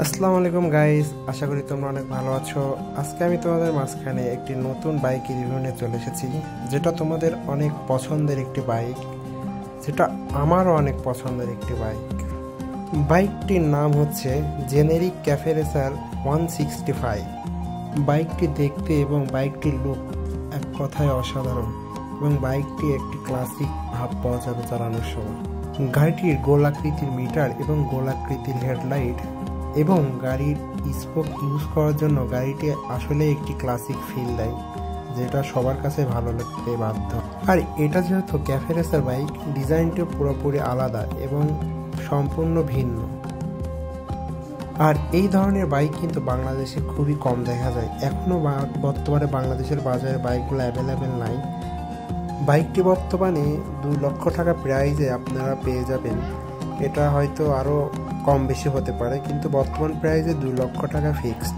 আসসালামু আলাইকুম গাইস, আশা করি তোমরা অনেক ভালো আছো। আজকে আমি তোমাদের মাঝখানে একটি নতুন বাইক রিভিউ নিয়ে চলে এসেছি, যেটা তোমাদের অনেক পছন্দের একটি বাইক, যেটা আমারও অনেক পছন্দের একটি বাইক। বাইকটির নাম হচ্ছে জেনেরিক ক্যাফে রেসার 165। বাইকটি দেখতে এবং বাইকটির লুক এক কথায় অসাধারণ, এবং বাইকটি একটি ক্লাসিক ভাব পাওয়া যাবে চালানোর সময়। গাড়িটির গোলাকৃতির মিটার এবং গোলাকৃতির হেডলাইট এবং গাড়ির স্পোক ইউজ করার জন্য গাড়িটি আসলে একটি ক্লাসিক ফিল দেয়, যেটা সবার কাছে ভালো লাগতে বাধ্য। আর এটা যেহেতু ক্যাফে রেসার বাইক, ডিজাইনটা পুরোপুরি আলাদা এবং সম্পূর্ণ ভিন্ন। আর এই ধরনের বাইক কিন্তু বাংলাদেশে খুবই কম দেখা যায়। এখনও বর্তমানে বাংলাদেশের বাজারে বাইকগুলো অ্যাভেলেবেল নাই। বাইকটি বর্তমানে 2 লক্ষ টাকা প্রাইজে আপনারা পেয়ে যাবেন। এটা হয়তো আরও কম বেশি হতে পারে, কিন্তু বর্তমান প্রাইজে 2 লক্ষ টাকা ফিক্সড।